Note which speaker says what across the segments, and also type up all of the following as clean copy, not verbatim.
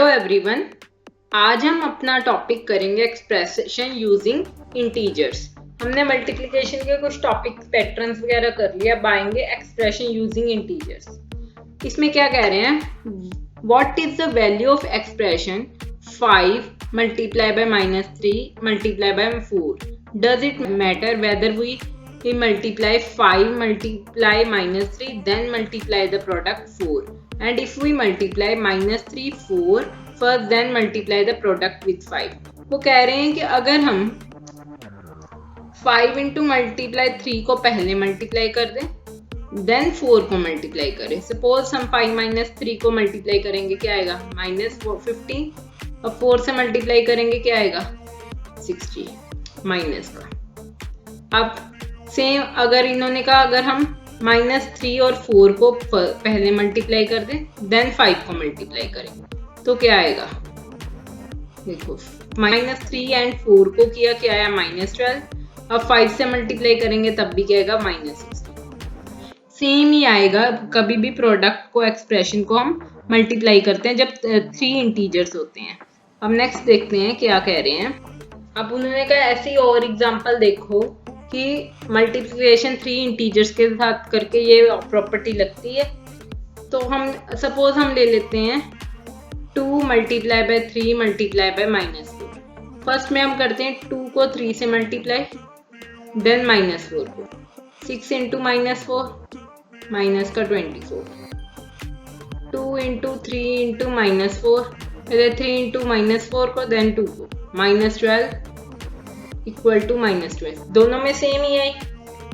Speaker 1: Hello everyone, आज हम अपना टॉपिक करेंगे एक्सप्रेशन यूजिंग इंटीजर्स। हमने मल्टीप्लिकेशन के कुछ टॉपिक पैटर्न्स वगैरह कर लिया, अब आएंगे एक्सप्रेशन यूजिंग इंटीजर्स। इसमें क्या कह रहे हैं, what is the value of expression 5 multiply by -3 multiply by 4? Does it matter whether we multiply 5 multiply -3 then multiply the product 4, and if we multiply -3 4 first then multiply the product with 5। वो कह रहे हैं कि अगर हम 5 into multiply 3 को पहले multiply कर दें देन 4 को मल्टीप्लाई करें। सपोज हम 5 - 3 को मल्टीप्लाई करेंगे, क्या आएगा -15, और 4 से मल्टीप्लाई करेंगे क्या आएगा 60 माइनस का। अब सेम अगर इन्होंने कहा अगर हम -3 और 4 को पहले मल्टीप्लाई कर दें देन 5 को मल्टीप्लाई करें तो क्या आएगा, देखो -3 एंड 4 को किया क्या आया -12, अब 5 से मल्टीप्लाई करेंगे तब भी क्या आएगा -60। सेम ही आएगा कभी भी प्रोडक्ट को एक्सप्रेशन को हम मल्टीप्लाई करते हैं जब 3 इंटीजर्स होते हैं। अब नेक्स्ट देखते हैं क्या कह रहे हैं। अब उन्होंने कहा ऐसी और एग्जांपल देखो कि मल्टीप्लिकेशन 3 इंटीजर्स के साथ करके ये प्रॉपर्टी लगती है। तो हम सपोज हम ले लेते हैं 2 multiply by 3 multiply by -4। First में हम करते हैं 2 को 3 से मल्टीप्लाई देन -4 को 6 इंटू -4 माइनस का 24, 2 इंटू 3 इंटू -4 पहले 3 इंटू -4 को देन 2 को -12 इक्वल टू -12, दोनों में सेम ही है।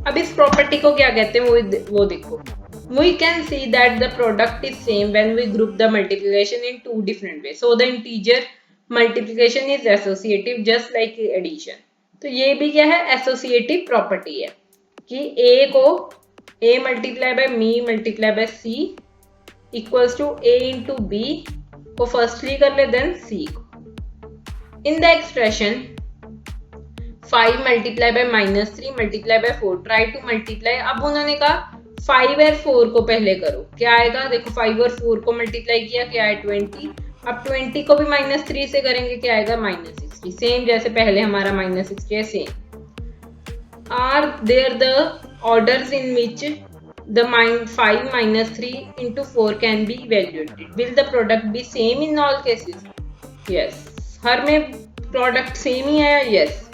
Speaker 1: अब इस प्रॉपर्टी को क्या कहते हैं वो देखो। We can see that the product is same when we group the multiplication in 2 different ways. So the integer multiplication is associative just like addition. तो ये भी क्या है, एसोसिएटिव प्रॉपर्टी है कि a को a multiply by me multiply by c equals to a into b को firstly कर ले देन c को। In the expression 5 multiply by -3 multiply by 4 try to multiply. अब उन्होंने कहा 5 और 4 को पहले करो, क्या आएगा, देखो 5 और 4 को मल्टीप्लाई किया क्या है 20। अब 20 को भी -3 से करेंगे क्या आएगा -60, सेम जैसे पहले हमारा -60 है same. Are there the orders in which the 5 -3 into 4 can be evaluated, will the product be same in all cases? Yes, हर में प्रोडक्ट सेम ही है, यस।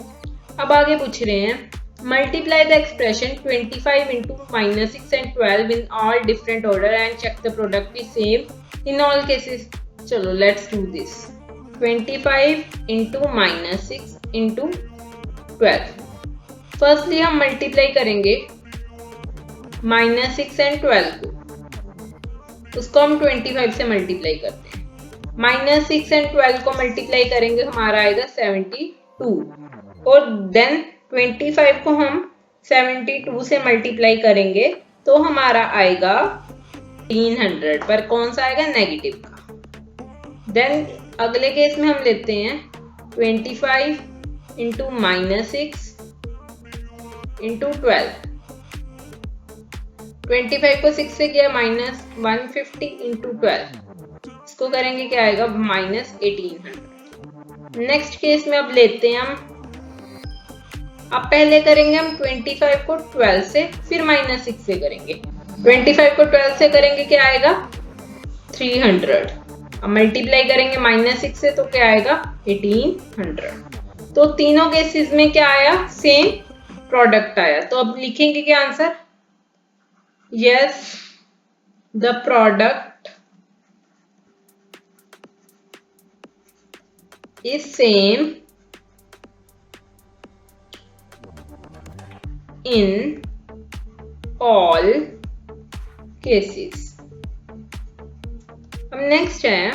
Speaker 1: अब आगे पूछ रहे हैं multiply the expression 25 into -6 and 12 in all different order and check the product be same in all cases. चलो let's do this. 25 into -6 into 12, firstly हम मल्टीप्लाई करेंगे -6 एंड 12 को, उसको हम 25 से मल्टीप्लाई करते हैं। -6 एंड 12 को मल्टीप्लाई करेंगे हमारा आएगा 72, और देन 25 को हम 72 से मल्टीप्लाई करेंगे तो हमारा आएगा 300, पर कौन सा आएगा, नेगेटिव का। देन अगले केस में हम लेते हैं 25 इंटू -6 इंटू 12, 25 को 6 से किया -150 इंटू 12, इसको करेंगे क्या आएगा -1800। नेक्स्ट केस में अब लेते हैं हम, अब पहले करेंगे हम 25 को 12 से फिर -6 से करेंगे। 25 को 12 से करेंगे क्या आएगा 300, अब मल्टीप्लाई करेंगे -6 से तो क्या आएगा 1800। तो तीनों केसेस में क्या आया, सेम प्रोडक्ट आया। तो अब लिखेंगे क्या answer, yes the product is same in all cases। अब नेक्स्ट है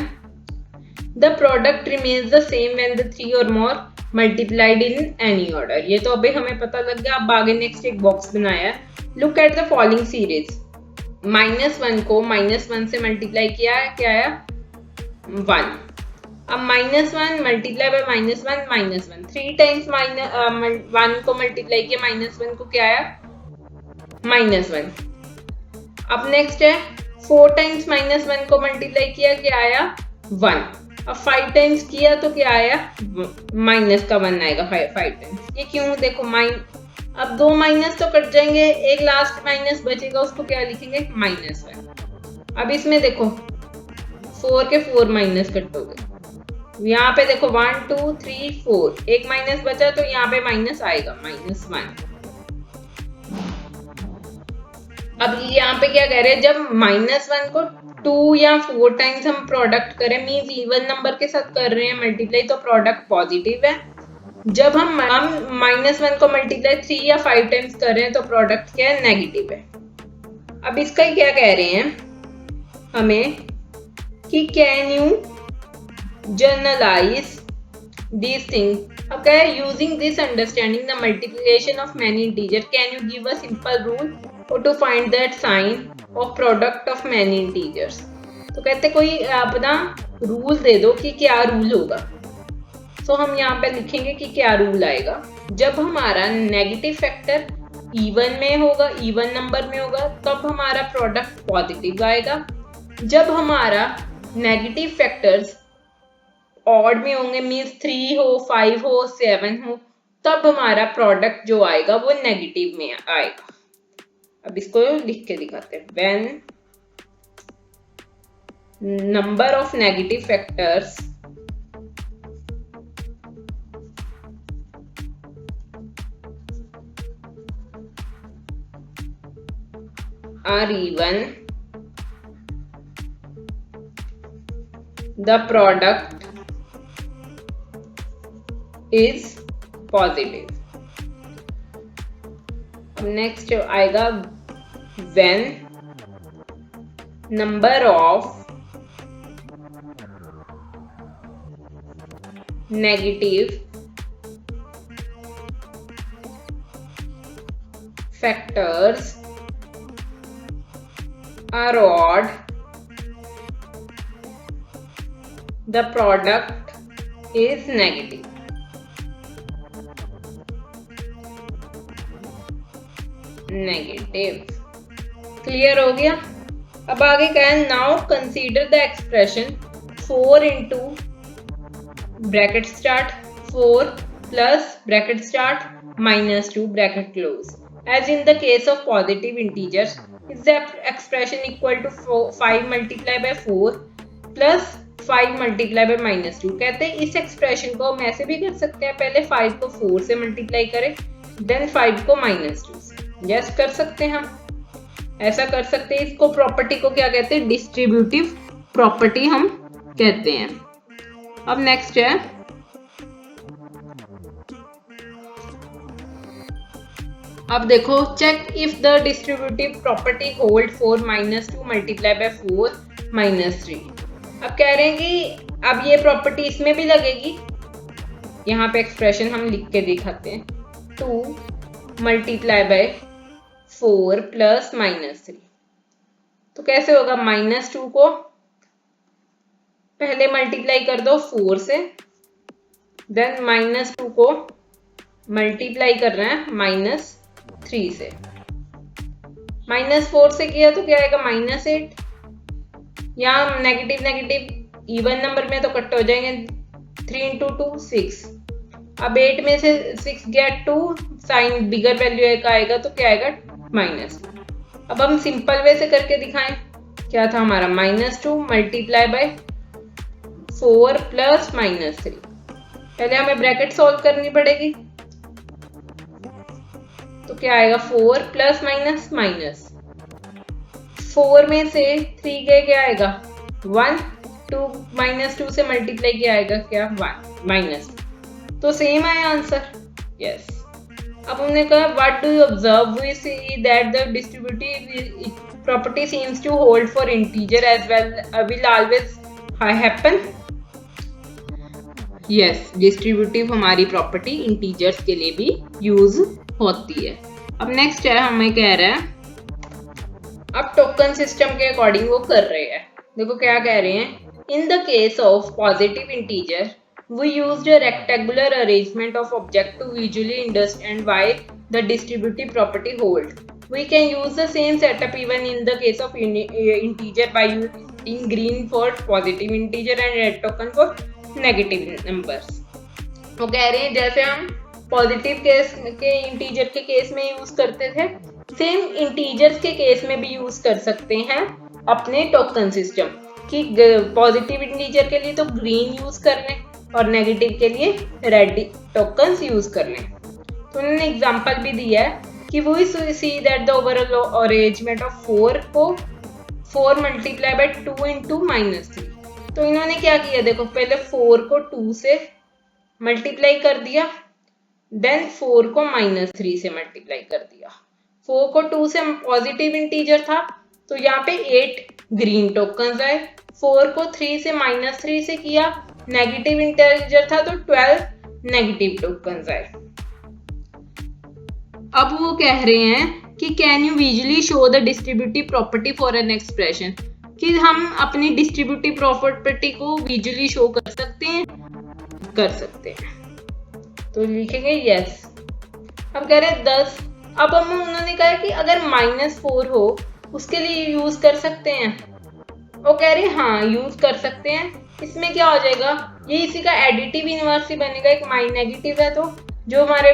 Speaker 1: the product remains the same when the 3 or more multiplied in any order। ये तो अभी हमें पता लग गया। अब आगे नेक्स्ट एक बॉक्स बनाया है, look at the following series। -1 को -1 से मल्टीप्लाई किया है, क्या आया 1। अब -1 मल्टीप्लाई बाय -1 3 टाइम्स 1 को मल्टीप्लाई किया -1 को क्या आया -1। अब नेक्स्ट है 4 टाइम्स -1 को मल्टीप्लाई किया क्या आया 1। अब 5 टाइम्स किया तो क्या आया, माइनस का 1 आएगा 5 टाइम्स। ये क्यों, देखो अब 2 माइनस तो कट जाएंगे, एक लास्ट माइनस बचेगा, उसको क्या लिखेंगे, -1। अब इसमें देखो 4 के 4 माइनस कट हो गए, यहाँ पे देखो 1 2 3 4, एक माइनस बचा तो यहाँ पे माइनस आएगा, -1। अब यहाँ पे क्या कह रहे हैं, जब -1 को 2 या 4 टाइम्स हम प्रोडक्ट करें, मीन्स इवन नंबर के साथ कर रहे हैं मल्टीप्लाई, तो प्रोडक्ट पॉजिटिव है। जब हम -1 को मल्टीप्लाई 3 या 5 टाइम्स कर रहे हैं तो प्रोडक्ट क्या है, नेगेटिव है। अब इसका क्या कह रहे हैं हमें कि can you generalise this thing. अब क्या है, using this understanding the multiplication of many integer, can you give a simple rule और to find that sign of product of many integers. तो कहते कोई अपना रूल दे दो कि क्या रूल होगा। तो हम यहाँ पे लिखेंगे कि क्या रूल आएगा, जब हमारा नेगेटिव फैक्टर इवन में होगा, इवन नंबर में होगा, तब हमारा प्रोडक्ट पॉजिटिव आएगा। जब हमारा नेगेटिव फैक्टर्स ऑड में होंगे, मीन्स 3 हो 5 हो 7 हो, तब हमारा प्रोडक्ट जो आएगा वो नेगेटिव में आएगा। अब इसको लिख के दिखाते हैं, when number of negative factors are even, the product is positive। अब नेक्स्ट आएगा when number of negative factors are odd, the product is negative। Clear हो गया। अब आगे क्या है, now consider the expression 4 into bracket start 4 plus bracket start -2 bracket close as in the case of positive integers is the expression equal to 5 multiplied by 4 plus 5 multiplied by -2। कहते हैं इस expression को हम ऐसे भी कर सकते हैं, पहले 5 को 4 से मल्टीप्लाई करें, देन 5 को -2 से। यस कर सकते हैं, हम ऐसा कर सकते हैं। इसको प्रॉपर्टी को क्या कहते हैं, डिस्ट्रीब्यूटिव प्रॉपर्टी हम कहते हैं। अब नेक्स्ट है अब देखो, check if the distributive property hold for -2 multiply by 4 -3। अब कह रहे हैं कि अब ये प्रॉपर्टी इसमें भी लगेगी। यहाँ पे एक्सप्रेशन हम लिख के दिखाते हैं, 2 मल्टीप्लाई बाय 4 प्लस -3। तो कैसे होगा, -2 को पहले मल्टीप्लाई कर दो 4 से, देन -2 को मल्टीप्लाई कर रहे हैं -3 से। -4 से किया तो क्या आएगा, -8। यहाँ नेगेटिव नेगेटिव इवन नंबर में तो कट हो जाएंगे, 3 इंटू 2 6। अब 8 में से 6 गया 2, साइन बिगर वैल्यू का आएगा तो क्या आएगा, -2। अब हम सिंपल वे से करके दिखाएं, क्या था हमारा, -2 मल्टीप्लाई बाय 4 प्लस -3। पहले हमें ब्रैकेट सॉल्व करनी पड़ेगी, तो क्या आएगा, 4 प्लस माइनस 4 में से 3 गए, क्या आएगा 1, 2 -2 से मल्टीप्लाई किया आएगा क्या, 1 -2। तो सेम आया आंसर, यस। अब हमने कहा what do you observe, we see that the distributive property seems to hold for integer as well, will always happen. Yes, distributive हमारी प्रॉपर्टी इंटीजर्स के लिए भी यूज होती है। अब नेक्स्ट है, हमें कह रहा है अब टोकन सिस्टम के अकॉर्डिंग वो कर रहे हैं। देखो क्या कह रहे हैं, इन the case of positive integer we used a rectangular arrangement of object to visually understand why the distributive property hold. We can use the same setup even in the case of integer by in green for positive integer and red token for negative numbers। वो कह रहे हैं जैसे हम positive case के integer के case में use करते थे, सेम इंटीजर्स के केस में भी यूज कर सकते हैं अपने टोकन सिस्टम कि पॉजिटिव इंटीजर के लिए तो ग्रीन यूज कर लें और नेगेटिव के लिए रेड टोकन्स यूज कर लें। तो उन्होंने एग्जांपल भी दिया है कि वो सी that the overall arrangement of 4 को 4 मल्टीप्लाई बाय 2 इंटू -3। तो इन्होंने क्या किया, देखो पहले 4 को 2 से मल्टीप्लाई कर दिया, देन 4 को -3 से मल्टीप्लाई कर दिया। 4 को 2 से पॉजिटिव इंटीजर था तो यहाँ पे 8 ग्रीन टोकन्स आए। 4 को 3 से -3 से किया, नेगेटिव इंटीजर था तो 12 नेगेटिव टोकन्स आए। अब वो कह रहे हैं कि can you visually show the distributive property for an expression, कि हम अपनी डिस्ट्रीब्यूटिव प्रॉपर्टी को विजुअली शो कर सकते हैं, कर सकते हैं। तो लिखेंगे यस। अब कह रहे हैं 10। अब हम उन्होंने कहा कि अगर -4 हो उसके लिए यूज कर सकते हैं। वो कह रहे हैं हाँ यूज कर सकते हैं। इसमें क्या हो जाएगा, ये इसी का एडिटिव इनवर्स ही बनेगा। एक नेगेटिव है तो जो हमारे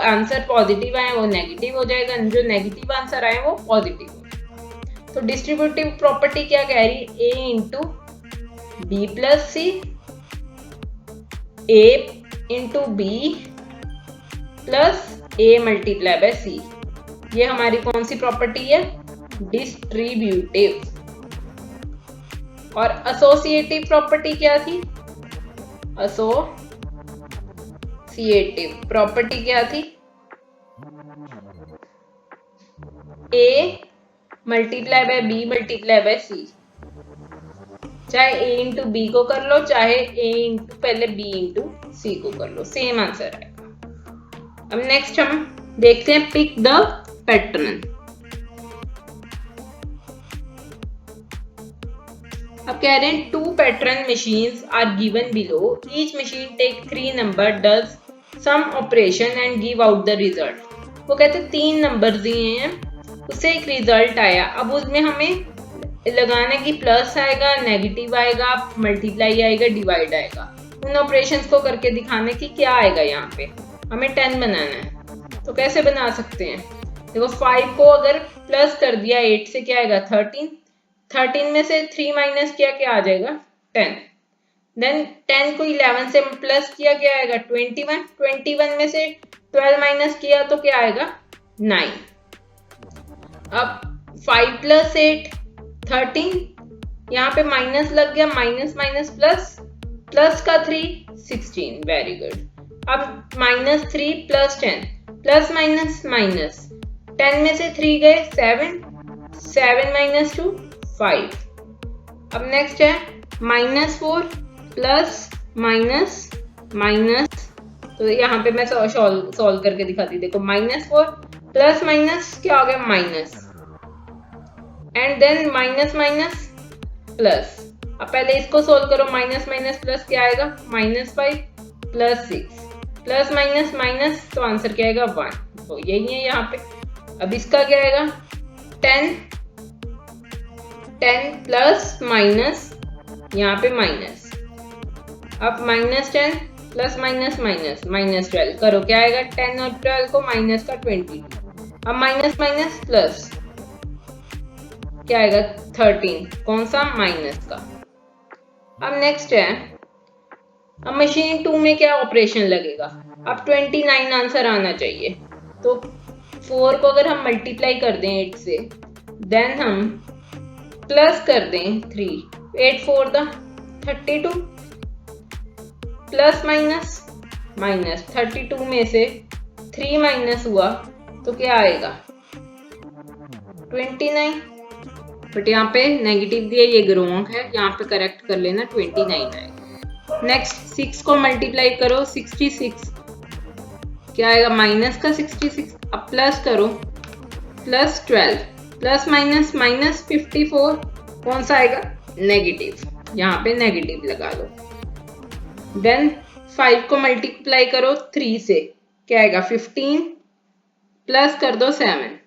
Speaker 1: आंसर पॉजिटिव आए वो नेगेटिव हो जाएगा, जो नेगेटिव आंसर आए वो पॉजिटिव हो जाएगा। तो डिस्ट्रीब्यूटिव प्रॉपर्टी क्या कह रही है, a into B plus C, a into B plus a multiply by C. ये हमारी कौन सी प्रॉपर्टी है, डिस्ट्रीब्यूटिव। और एसोसिएटिव प्रॉपर्टी क्या थी, एसोसिएटिव प्रॉपर्टी क्या थी, a multiply by b multiply by c। चाहे a इंटू बी को कर लो, चाहे a इंटू पहले b इंटू c को कर लो, सेम आंसर आएगा। अब नेक्स्ट हम देखते हैं पिक द पैटर्न। अब कह रहे हैं 2 pattern machines are given below, each machine take 3 number, does some operation and give out the result. वो कहते हैं 3 नंबर दिए हैं, उससे एक रिजल्ट आया। अब उसमें हमें लगाना कि प्लस आएगा, नेगेटिव आएगा, मल्टीप्लाई आएगा, डिवाइड आएगा। उन ऑपरेशंस को करके दिखाने की क्या आएगा। यहाँ पे हमें 10 बनाना है तो कैसे बना सकते हैं, देखो 5 को अगर प्लस कर दिया 8 से क्या आएगा 13, 13 में से 3 माइनस किया क्या आ जाएगा 10, देन 10 को 11 से प्लस किया क्या आएगा 21, 21 में से 12 माइनस किया तो क्या आएगा 9। अब 5 प्लस 8 13, यहाँ पे माइनस लग गया, माइनस माइनस प्लस, प्लस का 3 16, वेरी गुड। अब -3 प्लस 10, प्लस माइनस माइनस, 10 में से 3 गए 7, 7 माइनस 2 5। अब नेक्स्ट है -4 प्लस माइनस माइनस, तो यहाँ पे मैं सॉल्व करके दिखाती, देखो -4 प्लस माइनस क्या हो गया minus, and then minus minus plus. अब पहले इसको सोल्व करो, माइनस माइनस प्लस क्या आएगा -5 प्लस 6 प्लस माइनस माइनस, तो आंसर क्या आएगा 1। तो यही है यहाँ पे। अब इसका क्या आएगा 10 प्लस माइनस, यहाँ पे माइनस, अब -10 प्लस माइनस माइनस -12 करो क्या आएगा 10 और 12 को माइनस का 22। अब माइनस माइनस प्लस क्या आएगा 13, कौन सा माइनस का। अब नेक्स्ट है, अब मशीन 2 में क्या ऑपरेशन लगेगा, अब 29 आंसर आना चाहिए। तो 4 को अगर हम मल्टीप्लाई कर दें 8 से, देन हम प्लस कर दें 3, 8 4 द 32, प्लस माइनस माइनस, 32 में से 3 माइनस हुआ तो क्या आएगा 29, बट यहाँ पे नेगेटिव दिया, ये रॉन्ग है, यहाँ पे करेक्ट कर लेना 29 आएगा। नेक्स्ट 6 को मल्टीप्लाई करो 66, क्या आएगा माइनस का 66। अब प्लस करो प्लस 12, प्लस माइनस माइनस 54, कौन सा आएगा नेगेटिव, यहाँ पे नेगेटिव लगा लो। देन 5 को मल्टीप्लाई करो 3 से, क्या आएगा 15, प्लस कर दो 7,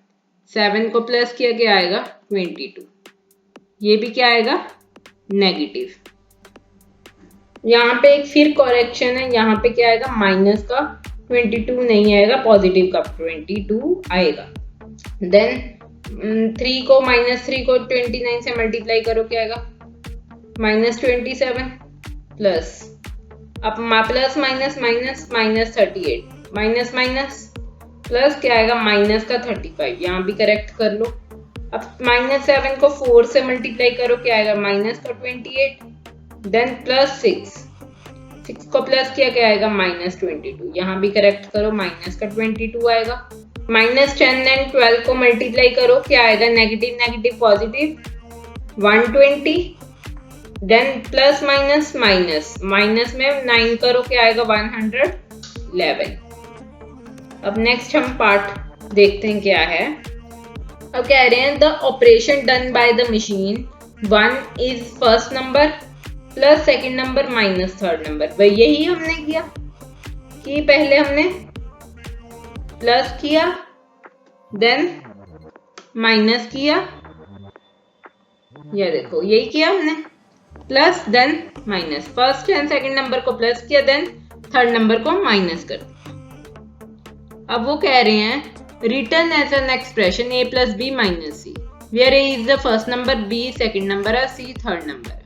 Speaker 1: 7 को प्लस किया क्या आएगा 22, ये भी क्या आएगा नेगेटिव। यहाँ पे एक फिर करेक्शन है, यहाँ पे क्या आएगा, माइनस का 22 नहीं आएगा, पॉजिटिव का 22 आएगा। देन 3 को -3 को 29 से मल्टीप्लाई करो, क्या आएगा, -27 प्लस, अब plus minus minus -38 minus minus plus क्या आएगा, माइनस का 35, यहाँ भी करेक्ट कर लो। अब -7 को 4 से मल्टीप्लाई करो, क्या आएगा, माइनस का 28, देन प्लस 6 को प्लस किया, क्या आएगा, -22, यहाँ भी करेक्ट करो, माइनस का 22 आएगा। -10 एंड 12 को मल्टीप्लाई करो, क्या आएगा, negative negative positive 120, then plus minus minus, minus में 9 करो, क्या आएगा, 111। अब नेक्स्ट हम पार्ट देखते हैं क्या है। अब कह रहे हैं the operation done by the machine 1 is first number plus second number minus third number. भाई यही हमने किया कि पहले हमने प्लस किया, देन माइनस किया, ये देखो यही किया हमने, plus then minus, first and second number को प्लस किया, देन थर्ड नंबर को माइनस कर दिया। अब वो कह रहे हैं return as an expression a plus b minus c where a is the first number, b second number है, c third number है।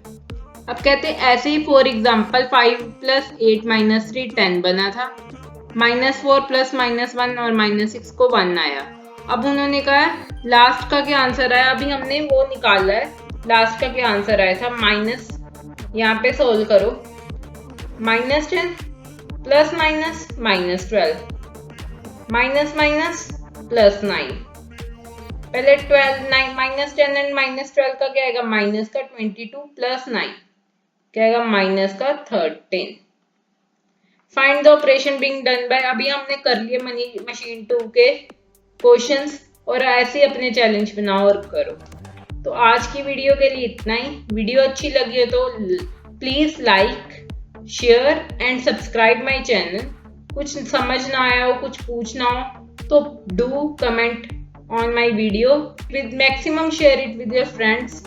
Speaker 1: अब कहते हैं ऐसे ही फॉर एग्जाम्पल 5 + 8 - 3 10 बना था, -4 + -1 और -6 को 1 आया। अब उन्होंने कहा लास्ट का क्या आंसर आया, अभी हमने वो निकाला है, लास्ट का क्या आंसर आया था, माइनस, यहाँ पे सोल्व करो, -10 plus minus -12 minus minus plus 9, पहले 12 -10 एंड -12 का क्या आएगा, माइनस का 22 प्लस 9 क्या आएगा, माइनस का 13। Find the operation being done by, अभी हमने कर लिए मशीन 2 के क्वेश्चंस, और ऐसे ही अपने चैलेंज बनाओ और करो। तो आज की वीडियो के लिए इतना ही। वीडियो अच्छी लगी हो तो please like, share and subscribe my channel. कुछ समझ ना आया हो, कुछ पूछना हो तो do comment on my video, with maximum share it with your friends.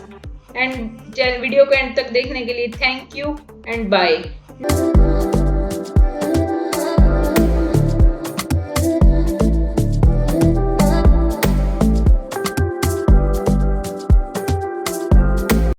Speaker 1: And video को एंड तक देखने के लिए थैंक यू एंड बाय।